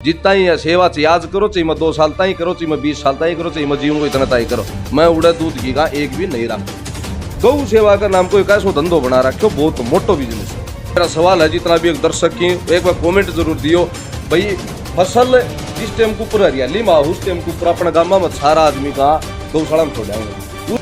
जितना ही है सेवा चाहिए आज करो, चाहिए मैं 2 साल तक ही करो, चाहिए मैं 20 साल तक ही करो, चाहिए मैं जीवन को इतना तय करो, मैं उड़े दूध की का एक भी नहीं रखा। गौ सेवा का नाम को एक ऐसा धंधो बना रखो, बहुत मोटो बिजनेस है। मेरा सवाल है जितना भी एक दर्शक की एक बार कमेंट जरूर दियो भाई, फसल जिस टाइम के ऊपर हरियाली में उस टाइम के ऊपर अपने गाँव में सारा आदमी का गौशाला में छोड़ा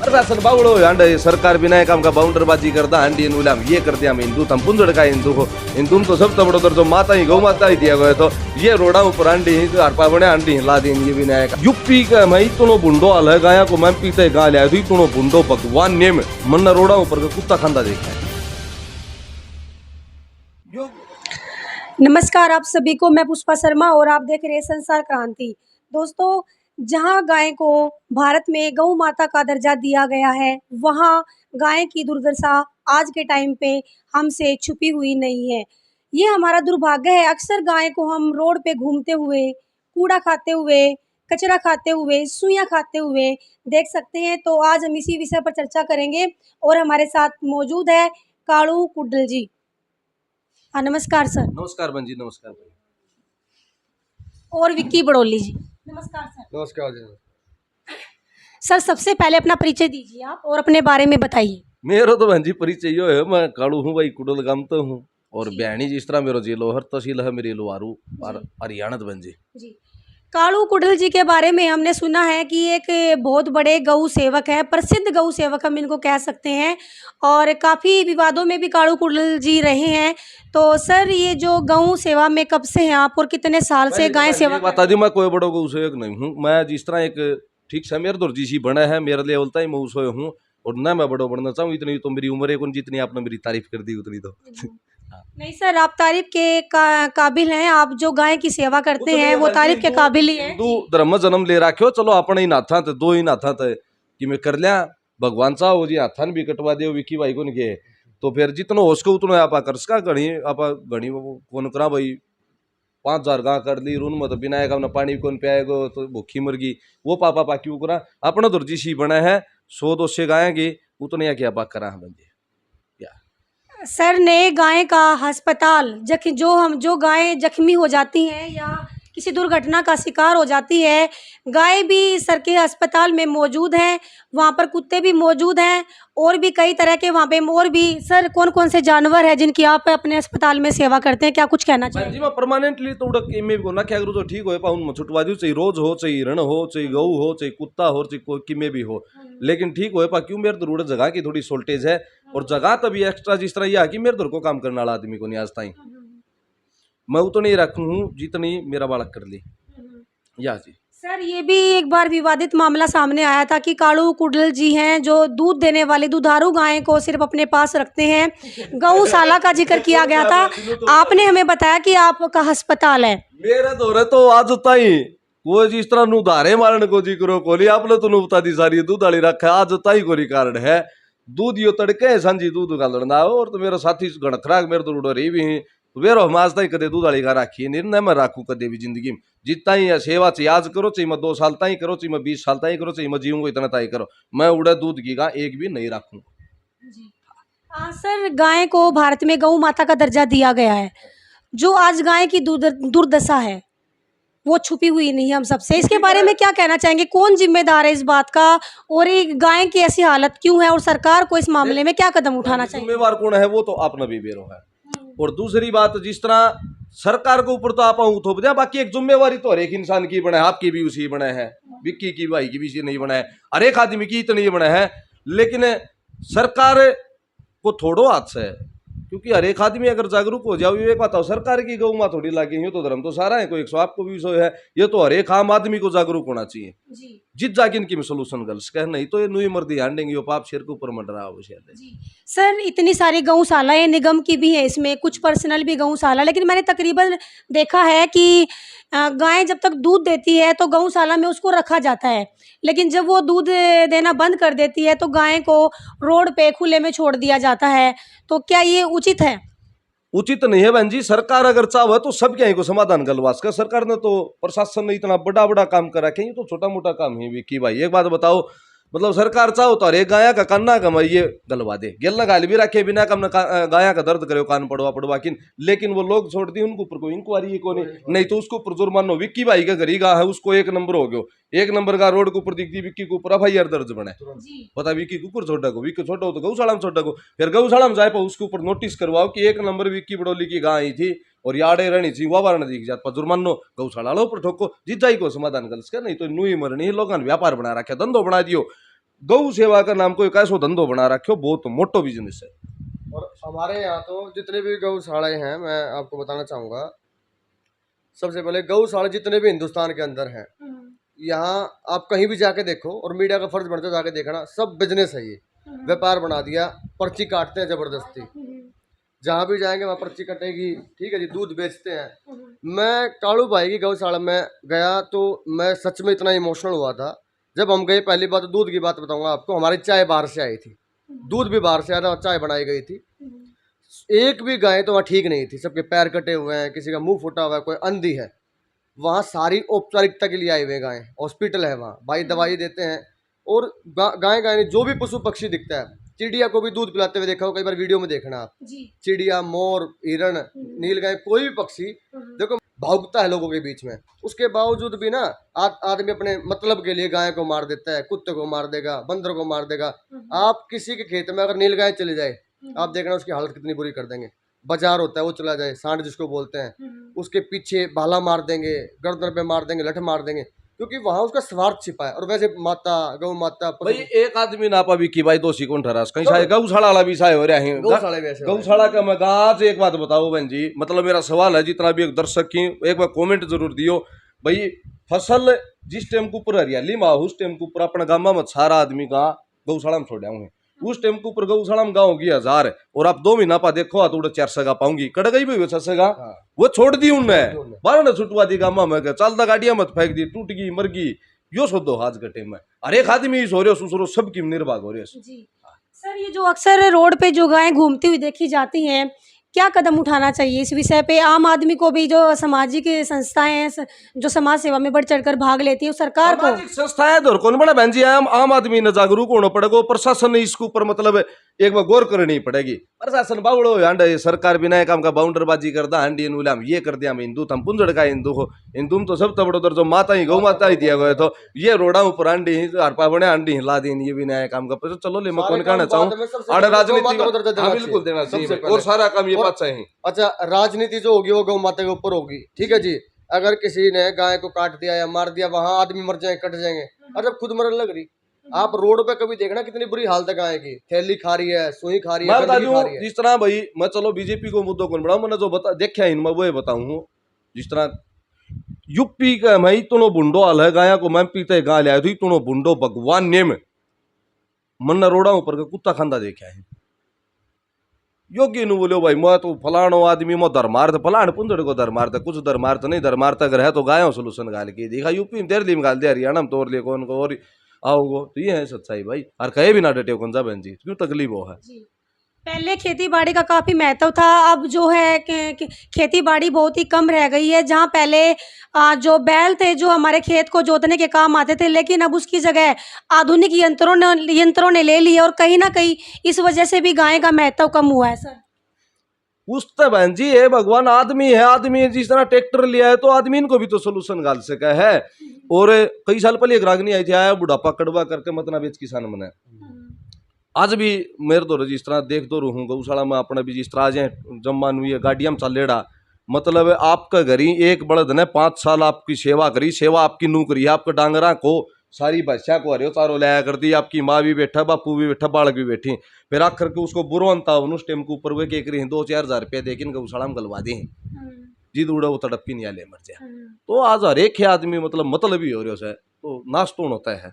राशन बावड़ो हांडे सरकार बिना काम का बाउंडरबाजी करता हांडी उलाम ये करते हम हिंदू तम पुंजड़ का हिंदू हो हिंदू तो सब बड़ो दर जो माता ही गौ माता ही दिया गया तो ये रोडा ऊपर हांडी हरपा बने हांडी हिला देंगे भी नहीं आएगा। यूपी का मैं इतनो बुंडो हाल है गाया को मैं पीते गा लिया तो इतनो बुंडो भगवान नेम मन रोडा ऊपर का कुत्ता खांदा देखा है। नमस्कार आप सभी को, मैं पुष्पा शर्मा और आप देख रहे हैं संसार क्रांति। दोस्तों, जहां गाय को भारत में गौ माता का दर्जा दिया गया है, वहां गाय की दुर्दशा आज के टाइम पे हमसे छुपी हुई नहीं है। ये हमारा दुर्भाग्य है। अक्सर गाय को हम रोड पे घूमते हुए, कूड़ा खाते हुए, कचरा खाते हुए, सुइयां खाते हुए देख सकते हैं। तो आज हम इसी विषय पर चर्चा करेंगे और हमारे साथ मौजूद है कालू कुड्डल जी। हाँ, नमस्कार सर। नमस्कार बहन जी, नमस्कार भाई। और विक्की बड़ोली जी। नमस्कार सर। नमस्कार जी। सर, सबसे पहले अपना परिचय दीजिए आप और अपने बारे में बताइए। मेरा तो बहन जी परिचय यो है, मैं कालू हूँ भाई, कुडल गामता हूँ और बहनी जिस तरह मेरा जिलो हर तहसील है मेरी लोहारू और हरियाणा बहन जी। जी, कालू कुडल जी के बारे में हमने सुना है कि एक बहुत बड़े गौ सेवक है, प्रसिद्ध गौ सेवक हम इनको कह सकते हैं और काफ़ी विवादों में भी कालू कुडल जी रहे हैं। तो सर, ये जो गौ सेवा में कब से हैं आप और कितने साल से गाय सेवा? बता दी, मैं कोई बड़ो गौ सेवक नहीं हूँ। मैं जिस तरह एक ठीक से मेरे दर्जी सी बना है, मेरे लिए बोलता ही मैं उसो हूँ और ना मैं बड़ो बनना चाहूँ। इतनी तो मेरी उम्र है कौन, जितनी आपने मेरी तारीफ कर दी उतनी तो नहीं सर, आप तारीफ के काबिल हैं। आप जो गाय की सेवा करते हैं वो तारीफ के काबिल ही है। हिंदू धर्म में जन्म ले रखो, चलो अपने ही नाथा थे, दो ही नाथा थे कि मैं कर लिया भगवान चाहो जी हाथन भी कटवा दे विकी भाई को के तो फिर जितना हो सको उतना आप कर सका घनी आप घनी कौन करा भाई 5,000 गाँ कर ली रून मत बिना अपना पानी कौन पियाएगो तो भूखी मर गई वो पापा पाकी वो करा अपना दुर्जी सी बना है 100-200 गायेंगे उतने क्या पाक करा हम बंदे। सर ने गाय का अस्पताल जो गाय जख्मी हो जाती हैं या किसी दुर्घटना का शिकार हो जाती है, गाय भी सर के अस्पताल में मौजूद हैं, वहाँ पर कुत्ते भी मौजूद हैं और भी कई तरह के वहाँ पे और भी। सर, कौन कौन से जानवर हैं जिनकी आप अपने अस्पताल में सेवा करते हैं, क्या कुछ कहना चाहिए? जी मैं परमानेंटली तो उड़क में को ना क्या करूँ तो ठीक हो पाऊँ छुटवा दूँ, चाहे रोज हो, चाहे हिरण हो, चाहे गऊ हो, चाहे कुत्ता हो, चाहे कोई किमें भी हो, लेकिन ठीक हो पा क्यों मेरे दूर जगह की थोड़ी शॉर्टेज है और जगह तभी एक्स्ट्रा जिस तरह यह कि मेरे दूर को काम करने वाला आदमी को नहीं आज ताई मैं उतनी रखूँ जितनी मेरा बालक कर ली या जी। सर, ये भी एक बार विवादित मामला सामने आया था कि कालू कुडल जी हैं जो दूध देने वाले दुधारू गायें को सिर्फ अपने पास रखते हैं। गौशाला का जिक्र किया गया था। आपने हमें बताया कि आपका अस्पताल है। मेरे दौरे तो आज ताई वो जिस तरह नु धारे मारने को जी करो कोली आपने तो नु बता दी सारी दूध वाली रखा आज ताई को रिकॉर्ड है दूध यो तड़के सांझी दूध का लड़ना और तो मेरा साथी गणखराग मेरे तो उड़ रही भी वेरो हम आज तक कदे दूध वाली का राखी निर्णय मैं राखू कदे भी जिंदगी में जितना ही सेवा चाहिए आज करो, चाहिए मैं 2 साल तक ही करो, चाहिए मैं 20 साल तक ही करो, चाहिए मैं जीवन को इतना तय करो, मैं उड़े दूध की का एक भी नहीं रखूँ। सर, गाय को भारत में गौ माता का दर्जा दिया गया है। जो आज गाय की दुर्दशा है वो छुपी हुई नहीं है हम सबसे। इसके बारे में क्या कहना चाहेंगे? कौन जिम्मेदार है इस बात का और ये गाय की ऐसी हालत क्यों है और सरकार को इस मामले में क्या कदम उठाना चाहिए? जिम्मेवार कौन है वो तो आपने भी बेरो है और दूसरी बात जिस तरह सरकार के ऊपर तो आप थोप दिया, बाकी एक जिम्मेवारी तो हर एक इंसान की बना है, आपकी भी उसी बना है, विक्की की भाई की भी नहीं बना है, हर एक आदमी की इतनी बना है, लेकिन सरकार को थोड़ो हाथ से है क्योंकि हर एक आदमी अगर जागरूक हो जाओ ये बात सरकार की गौ माँ थोड़ी लागे ये तो धर्म तो सारा है, कोई 100 आपको भी विषय है, ये तो हर एक आम आदमी को जागरूक होना चाहिए जित जाके इनकी सोल्यूशन गर्ल्स कह नहीं तो ये नुई मर्दी ध्यान देंगे पाप शेर के ऊपर मंड रहा है। सर, इतनी सारी गौशालाएं निगम की भी है, इसमें कुछ पर्सनल भी गौशाला, लेकिन मैंने तकरीबन देखा है कि गाय जब तक दूध देती है तो गौशाला में उसको रखा जाता है, लेकिन जब वो दूध देना बंद कर देती है तो गाय को रोड पे खुले में छोड़ दिया जाता है। तो क्या ये उचित है? उचित नहीं है बहन जी। सरकार अगर चाहे तो सब क्या को समाधान गलवास का, सरकार ने तो प्रशासन ने इतना बड़ा बड़ा काम करा के ये तो छोटा मोटा काम है विक्की भाई। एक बात बताओ, मतलब सरकार चाहो तो अरे गाया का कान्ना कमाइए गलवा दे गेल गाल भी रखे बिना कम गाया का दर्द करे कान पड़वा पड़वा किन, लेकिन वो लोग छोड़ दी उनको ऊपर कोई इंक्वायरी को नहीं तो उसको ऊपर जुर्माना विक्की भाई का गरी गा है उसको 1 नंबर हो गयो, 1 नंबर का रोड के ऊपर दिखती विक्की के ऊपर FIR दर्ज बने पता विक्की के ऊपर छोटा को विक्की छोटा हो तो गौशाला में छोटा को फिर गौशाला में जाए पर उसके ऊपर नोटिस करवाओ कि 1 नंबर विक्की बड़ोली की गाय थी और याडे रहनी थी वो बार दिख जात पर जुर्मानो गौशाला लो पर ठोको जीत जाई को समाधान कर सके, नहीं तो नुई मरनी लोगों ने व्यापार बना रखा धंधो बना दियो गौ सेवा का नाम को एक ऐसा धंधो बना रखो बहुत मोटो बिजनेस है। और हमारे यहाँ तो जितने भी गौशाले हैं मैं आपको बताना चाहूँगा, सबसे पहले गौशाला जितने भी हिंदुस्तान के अंदर हैं यहाँ आप कहीं भी जाके देखो और मीडिया का फर्ज बनता है जाके देखना, सब बिजनेस है ये व्यापार बना दिया, पर्ची काटते हैं जबरदस्ती, जहाँ भी जाएंगे वहाँ पर्ची कटेगी, ठीक है जी, दूध बेचते हैं। मैं कालू भाई की गौशाला में गया तो मैं सच में इतना इमोशनल हुआ था जब हम गए। पहली बात तो दूध की बात बताऊंगा आपको, हमारी चाय बाहर से आई थी, दूध भी बाहर से आया था, चाय बनाई गई थी, एक भी गाय तो वहाँ ठीक नहीं थी, सबके पैर कटे हुए हैं, किसी का मुंह फूटा हुआ है, कोई अंधी है, वहाँ सारी औपचारिकता के लिए आए हुए गाय, हॉस्पिटल है वहाँ, भाई दवाई देते हैं। और गाय गाय जो भी पशु पक्षी दिखता है, चिड़िया को भी दूध पिलाते हुए देखा हो, कई बार वीडियो में देखना आप, चिड़िया, मोर, हिरण, नीलगाय, कोई भी पक्षी देखो भागता है लोगों के बीच में, उसके बावजूद भी ना आदमी अपने मतलब के लिए गाय को मार देता है, कुत्ते को मार देगा, बंदर को मार देगा। आप किसी के खेत में अगर नीलगाय चले जाए आप देखना उसकी हालत कितनी बुरी कर देंगे। बाजार होता है वो चला जाए, सांड जिसको बोलते हैं, उसके पीछे भाला मार देंगे, गर्दन पे मार देंगे, लठ मार देंगे, क्योंकि वहां उसका स्वार्थ छिपा है। और वैसे माता, गौ माता, भाई एक आदमी ना पावी की भाई दोषी कौन ठहरा कहीं शायद गौशाला वाला भी साय हो रहा है गौशाला का। मैं आज एक बात बताओ बहन जी, मतलब मेरा सवाल है जितना भी एक दर्शक की एक बार कमेंट जरूर दियो भाई, फसल जिस टाइम के ऊपर हरियाली में उस टाइम के ऊपर अपना गामा में सारा आदमी का गौशाला में छोड़ा हूँ, उस टाइम के ऊपर गौशाला में गाँव की 1000 और आप 2 महीना पा देखो तो 400 का पाऊंगी कट गई भी 600 का, वो छोड़ दी उनने बारह ने छुटवा दी गामा में चलता गाड़िया मत फेंक दी, टूट गई मर गई, यो सो दो आज के टाइम में हर एक आदमी हो रहे सुसरो सबकी निर्वाह हो रहे। सर ये जो अक्सर रोड पे जो गायें घूमती हुई देखी जाती हैं, क्या कदम उठाना चाहिए इस विषय पे? आम आदमी को भी, जो सामाजिक संस्थाएं हैं जो समाज सेवा में बढ़ चढ़कर भाग लेती है, सरकार को संस्थाएं दौर कौन बड़ा बहन जी, आम आदमी ने जागरूक होना पड़ेगा, प्रशासन ने इसके ऊपर मतलब एक बार गौर करनी पड़ेगी। प्रशासन बावड़ो हांडे सरकार बिना काम का बाउंडरबाजी करता हांडी हम ये कर दिया, हम हिंदू हम पुंजड़ का हिंदू हो, हिंदू में तो सब तबड़ो दर जो माता ही गौ माता ही दिया गया, तो ये रोडा ऊपर हांडी हरपा बने हांडी हिला दी, ये भी नया काम का चलो ले मैं कौन कहना चाहूँ आड़े राजनीति बिल्कुल देना चाहिए और सारा काम ये बात चाहिए। अच्छा, राजनीति जो होगी वो गौ माता के ऊपर होगी, ठीक है जी। अगर किसी ने गाय को काट दिया या मार दिया, वहां आदमी मर जाए, कट जाएंगे, अरे खुद मरने लग रही। आप रोड पे कभी देखना कितनी बुरी हालत है गाय की, थैली खा रही है, सुई खा रही है, जिस तरह भाई मैं चलो बीजेपी को मुद्दों कौन बढ़ाऊं, मैंने जो बता देखा इनमें वो बताऊं, जिस तरह यूपी का मैं इतनो बुंडो हाल है गाया को, मैं पीते गा लिया तो इतनो बुंडो भगवान ने में मन रोड़ा ऊपर का कुत्ता खांदा देखा है। योगी नु बोलो भाई मैं तो फलाणो आदमी मो धर्मार्थ फलाण पुंजड़ को धर्मार्थ कुछ धर्मार्थ नहीं, धर्मार्थ अगर है तो गायों सोल्यूशन गाल के देखा, यूपी में दिल्ली में गाल दिया, हरियाणा में तोड़ लिए कौन को और आओगो, तो ये है सच्चाई भाई। और कहे भी ना डटे कौन सा बहन जी, क्यों तकलीफ हो है। पहले खेती बाड़ी का काफ़ी महत्व था, अब जो है खेती बाड़ी बहुत ही कम रह गई है। जहाँ पहले जो बैल थे जो हमारे खेत को जोतने के काम आते थे, लेकिन अब उसकी जगह आधुनिक यंत्रों ने ले ली है, और कहीं ना कहीं इस वजह से भी गाय का महत्व कम हुआ है। सर उस तो बहन जी है भगवान आदमी है, आदमी जिस तरह ट्रैक्टर लिया है तो आदमी इनको भी तो सोल्यूशन गाल सका है। और कई साल पहले एक रागनी आई थी, आया बुढ़ापा कड़वा करके मतना बेच किसान बने, आज भी मेरे तो जिस तरह देख तो रहूँ गौशाला में अपना भी जिस तरह आज जम्मान हुई है गाड़िया में चलेड़ा, मतलब आपका घर ही एक बड़द ने 5 साल आपकी सेवा करी, सेवा आपकी नौकरी है, आपके डांगरा को सारी भाषा को हरियो चारों लाया कर दी, आपकी माँ भी बैठा, बापू भी बैठा, बालक भी बैठी, फिर आखिर के उसको बुरवंता उस टाइम के ऊपर वे के 2-4 हज़ार रुपया देकिन गौशाला में गलवा दी जिद उड़ा वो तड़प की नहीं ले मर जाए। तो आज हर एक आदमी मतलब ही हो रहा है, तो नाश्तों होता है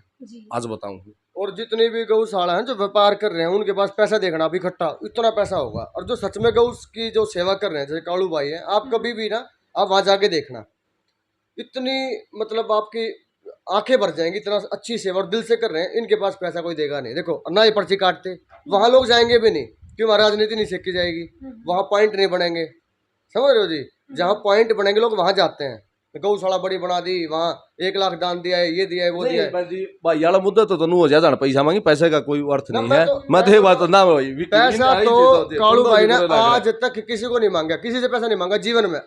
आज बताऊँ। और जितनी भी गौशाला हैं जो व्यापार कर रहे हैं उनके पास पैसा देखना अभी इकट्ठा इतना पैसा होगा, और जो सच में गौ की जो सेवा कर रहे हैं जैसे कालू भाई है, आप कभी भी ना आप वहां जाके देखना, इतनी मतलब आपकी आंखें भर जाएंगी, इतना अच्छी सेवा और दिल से कर रहे हैं, इनके पास पैसा कोई देगा नहीं। देखो ना ये पर्ची काटते, वहां लोग जाएंगे भी नहीं, क्यों? वहां राजनीति नहीं सीखी जाएगी, वहां पॉइंट नहीं बनेंगे, समझ रहे हो जी। जहाँ पॉइंट बनेंगे लोग वहां जाते हैं, गौशाला बड़ी बना दी, वहाँ 1 लाख दान दिया है, ये दिया है, वो दिया है। नहीं जी भाई याला मुद्दा तो तनु हो जा जान पैसा मांगी, पैसे का कोई अर्थ ना, नहीं मैं है। तो- मैं तो ये बात ना भाई पैसा तो कालू भाई ने आज तक किसी को नहीं मांगा, किसी से पैसा नहीं मांगा जीवन में।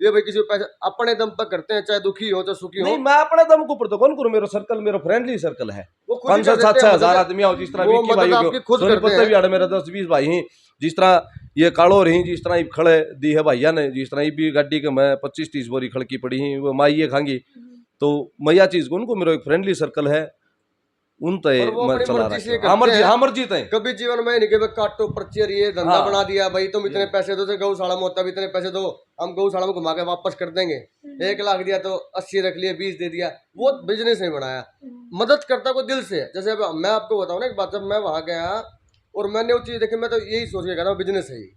ये भाई किसी को पैसा अपने दम पर करते हैं, चाहे दुखी हो चाहे सुखी हो। नहीं, मैं अपने दम को ऊपर तो कौन करूं, मेरा सर्कल मेरा फ्रेंडली सर्कल है, वो खुद ही 500 कर देते हैं, 7,000 मदद- आदमी आओ, जिस तरह वो विक्की मदद भाई आपकी खुद सोनीपत करते से हैं। भी आड़े मेरा 10-20 भाई हैं, जिस तरह ये कालो रही, जिस तरह ये खड़े दी है भैया ने, जिस तरह ये भी गाड़ी के मैं 25-30 बोरी खड़की पड़ी ही, वो माई ये खांगी, तो मैया चीज को उनको मेरा एक फ्रेंडली सर्कल है, उन तय और वो मैं अपनी चला मर्जी से रहा करते हाँ मर्जी हैं। हाँ मर्जी तय। कभी जीवन में नहीं कि काटो पर्ची और ये धंधा हाँ। बना दिया भाई, तुम इतने पैसे दो, तो गौशाला में होता भी इतने पैसे दो, हम गौशाला में घुमा के वापस कर देंगे। 1 लाख दिया तो 80 रख लिए, 20 दे दिया, वो बिजनेस नहीं बनाया। मदद करता को दिल से है। जैसे अब मैं आपको बताऊं ना एक बात, जब मैं वहां गया और मैंने वो चीज देखी, मैं तो यही सोच के कहा बिजनेस है ये।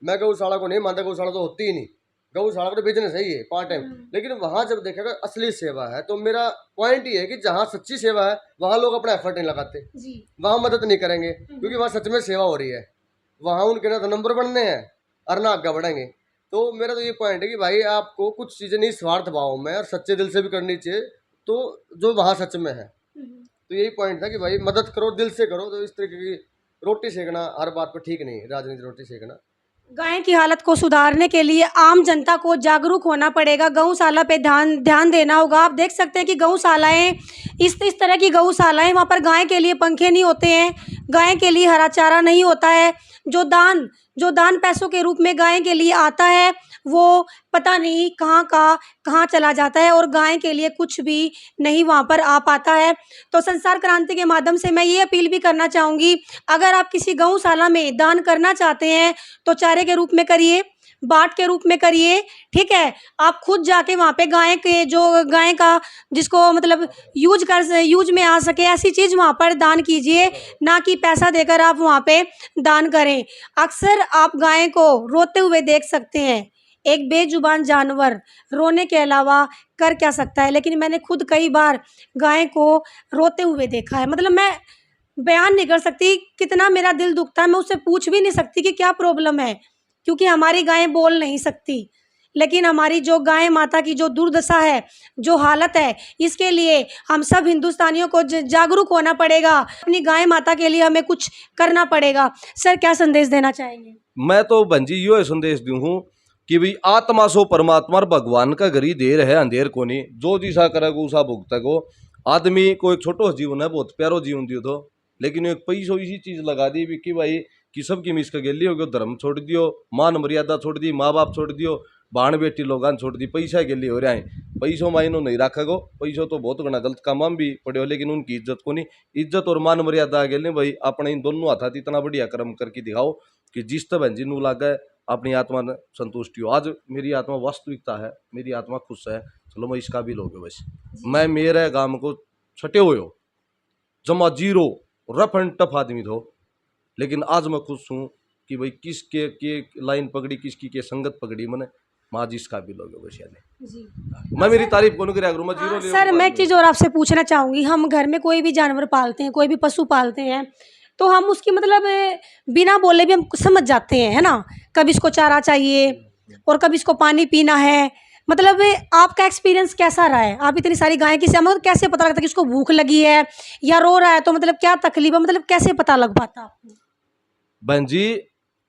मैं गौशाला को नहीं मानता, गौशाला तो होती ही नहीं, गौशाला का तो बिजनेस है ये पार्ट टाइम। लेकिन वहां जब देखेगा असली सेवा है, तो मेरा पॉइंट ये है कि जहाँ सच्ची सेवा है वहां लोग अपना एफर्ट नहीं लगाते, वहां मदद नहीं करेंगे, क्योंकि वहां सच में सेवा हो रही है। वहां उनके ना तो नंबर बनने हैं और ना आगे बढ़ेंगे। तो मेरा तो ये पॉइंट है कि भाई आपको कुछ चीजें नहीं स्वार्थ भाव में और सच्चे दिल से भी करनी चाहिए, तो जो वहां सच में है। तो यही पॉइंट था कि भाई मदद करो, दिल से करो। तो इस तरीके की रोटी सेकना हर बात पर ठीक नहीं, राजनीति रोटी सेकना। गाय की हालत को सुधारने के लिए आम जनता को जागरूक होना पड़ेगा, गौशाला पे ध्यान देना होगा। आप देख सकते हैं कि गौशालाएं इस तरह की गौशालाएं, वहाँ पर गाय के लिए पंखे नहीं होते हैं, गाय के लिए हरा चारा नहीं होता है। जो दान पैसों के रूप में गाय के लिए आता है वो पता नहीं कहाँ चला जाता है, और गाय के लिए कुछ भी नहीं वहाँ पर आ पाता है। तो संसार क्रांति के माध्यम से मैं ये अपील भी करना चाहूँगी, अगर आप किसी गौशाला में दान करना चाहते हैं तो चारे के रूप में करिए, बाट के रूप में करिए, ठीक है। आप खुद जाके वहाँ पे गाय का जिसको मतलब यूज में आ सके ऐसी चीज़ वहाँ पर दान कीजिए, ना कि पैसा देकर आप वहाँ पे दान करें। अक्सर आप गाय को रोते हुए देख सकते हैं, एक बेजुबान जानवर रोने के अलावा कर क्या सकता है, लेकिन मैंने खुद कई बार गाय को रोते हुए देखा है। मतलब मैं बयान नहीं कर सकती कितना मेरा दिल दुखता है। मैं उससे पूछ भी नहीं सकती कि क्या प्रॉब्लम है, क्योंकि हमारी गायें बोल नहीं सकती। लेकिन हमारी जो गाय माता की जो दुर्दशा है, जो हालत है, इसके लिए हम सब हिंदुस्तानियों को जागरूक होना पड़ेगा। अपनी गाय माता के लिए हमें कुछ करना पड़ेगा। सर क्या संदेश देना चाहेंगे? मैं तो बंजी यो संदेश दूं हूँ कि भाई आत्मा सो परमात्मा और भगवान का घरी देर है, अंधेर को नहीं, जो जिसा करेगो उसा भुगतेगो। आदमी को एक छोटो जीवन है, बहुत प्यारो जीवन दियो तो, लेकिन एक पैसों इसी चीज लगा दी कि भाई कि सबकी मिस का गेली हो गयो, धर्म छोड़ दियो, मान मर्यादा छोड़ दी, माँ बाप छोड़ दियो, बाण बेटी लोगान छोड़ दी, पैसा गेली हो रहा है। पैसों मायनो नहीं रखेगो, पैसों तो बहुत घना गलत काम भी पड़े हो, लेकिन उनकी इज्जत को नहीं। इज्जत और मान मर्यादा आगे नहीं भाई, अपने इन दोनों हाथ इतना बढ़िया कर्म करके दिखाओ कि जिस तरह जी नू लागे अपनी आत्मा ने संतुष्टि हो। आज मेरी आत्मा वास्तविकता है, मेरी आत्मा खुश है, चलो मैं इसका भी लोगे। बस मैं मेरे गांव को छटे हुए हो जमा जीरो रफ एंड टफ आदमी थो, लेकिन आज मैं खुश हूँ कि भाई किसके के लाइन पकड़ी, किसकी के संगत पकड़ी, मैंने माँ जिसका भी लोगे। बस यानी मैं मेरी तारीफ कौन करेगा, मैं जीरो ले सर मैं एक चीज़ और आपसे पूछना चाहूँगी, हम घर में कोई भी जानवर पालते हैं, कोई भी पशु पालते हैं, तो हम उसकी मतलब बिना बोले भी हम समझ जाते हैं, है ना। कभी इसको चारा चाहिए और कभी इसको पानी पीना है। मतलब आपका एक्सपीरियंस कैसा रहा है? आप इतनी सारी गायें की मतलब कैसे पता लगता है कि उसको भूख लगी है या रो रहा है, तो मतलब क्या तकलीफ है, मतलब कैसे पता लग पाता आपको? बहन जी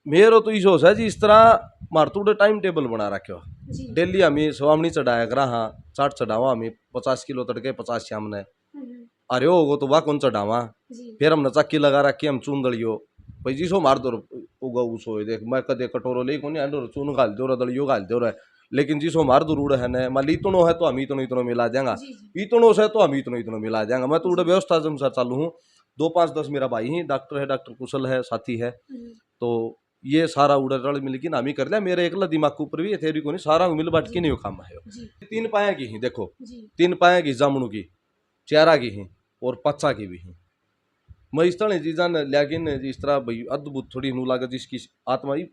मेरा तो इशो है जी, इस तरह मारतूड़े टाइम टेबल बना रखे, डेली हमें स्वामनी चढ़ाया करा, हाँ चाट चढ़ावा हमें 50 किलो तड़के 50 शाम ने, अरे होगो तो वाह कौन चढ़ावा, फिर हमने चक्की लगा रखी, हम चून दलियो भाई जी सो मार दो उगा उसो देख, मैं कदे कटोरो ले को नहीं चून घाल दो दलियो घाल दो रहा, लेकिन जिसो मार दो रूढ़ है न, मान इतनो है तो हम इतनो मिला देंगे, इतनो से तो हम इतनो मिला देंगे। मैं तो उड़े व्यवस्था से चालू हूँ, 2-5-10 मेरा भाई ही डॉक्टर है, डॉक्टर कुशल है, साथी है, तो ये सारा उड़े रल मिल के नाम ही कर लिया। मेरे एकला दिमाग के ऊपर भी ये थेरी को नहीं, सारा मिल बाट के नहीं काम है। 3 पाया की ही देखो, 3 पाया की जामुनू की, चारा की ही और 5 की भी ही। मैं इस तरह चीज़ा लेकिन इस तरह भाई अद्भुत थोड़ी नू लागे, जिसकी आत्मा ही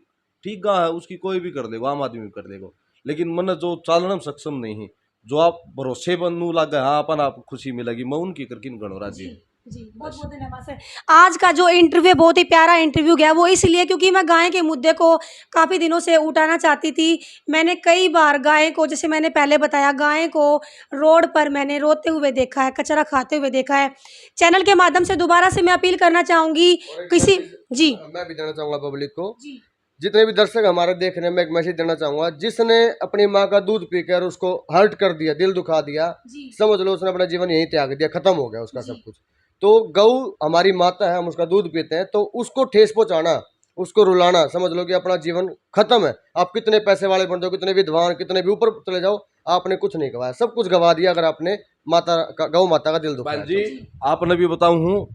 ठीक गा है उसकी कोई भी कर देगा, आम आदमी भी कर देगा, लेकिन मन जो चालने में सक्षम नहीं है, जो आप भरोसे बन नू लागे, हाँ अपन आप खुशी मिलेगी, मैं उनकी करके गणो राजी हूँ। जी, बहुत बहुत धन्यवाद सर। आज का जो इंटरव्यू बहुत ही प्यारा इंटरव्यू गया, वो इसलिए क्योंकि मैं गाय के मुद्दे को काफ़ी दिनों से उठाना चाहती थी। मैंने कई बार गाय को, जैसे मैंने पहले बताया, गाय को रोड पर मैंने रोते हुए देखा है, कचरा खाते हुए देखा है। चैनल के माध्यम से दोबारा से मैं अपील करना चाहूँगी और एक किसी मैसेज जी मैं भी देना चाहूंगा पब्लिक को, जी जितने भी दर्शक हमारे देख रहे हैं, मैं एक मैसेज देना चाहूंगा, जिसने अपनी माँ का दूध पीकर उसको हर्ट कर दिया, दिल दुखा दिया, जी समझ लो उसने अपना जीवन यहीं त्याग दिया, खत्म हो गया उसका जी। सब कुछ। तो गौ हमारी माता है, हम उसका दूध पीते हैं, तो उसको ठेस पहुंचाना, उसको रुलाना, समझ लो कि अपना जीवन खत्म है। आप कितने पैसे वाले बन जाओ, कितने विद्वान, कितने भी ऊपर चले जाओ, आपने कुछ नहीं गवाया, सब कुछ गवा दिया अगर आपने गौ माता का दिल दुखाया बहन जी तो। आपने भी बताऊं हूं,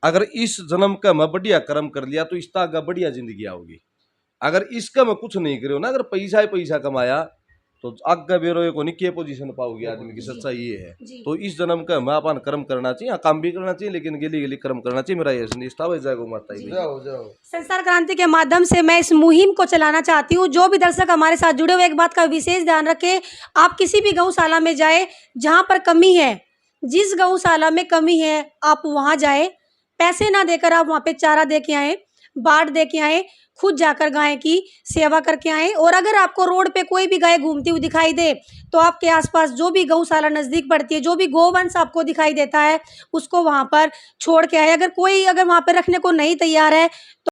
अगर इस जन्म का मैं बढ़िया कर्म कर लिया तो इसका आगे बढ़िया जिंदगी आओगी। अगर इसका मैं कुछ नहीं करो ना, अगर पैसा ही पैसा कमाया तो आगे बेरो को नहीं के पोजीशन पाओगे आदमी की, सच्चाई ये है। जी। तो इस जन्म का मैं अपन कर्म करना चाहिए, हाँ, काम भी करना चाहिए, लेकिन गिली गिली कर्म करना चाहिए। मेरा ये निष्ठा हो जाएगा माता ही। जाओ जाओ। संसार क्रांति के माध्यम से मैं इस मुहिम को चलाना चाहती हूँ। जो भी दर्शक हमारे साथ जुड़े हुए, एक बात का विशेष ध्यान रखें, आप किसी भी गौशाला में जाए जहाँ पर कमी है, जिस गौशाला में कमी है आप वहाँ जाए, पैसे ना देकर आप वहाँ पे चारा दे के आए, बाट दे के आए, खुद जाकर गाय की सेवा करके आए। और अगर आपको रोड पे कोई भी गाय घूमती हुई दिखाई दे तो आपके आसपास जो भी गौशाला नज़दीक पड़ती है, जो भी गोवंश आपको दिखाई देता है, उसको वहाँ पर छोड़ के आए। अगर कोई अगर वहाँ पर रखने को नहीं तैयार है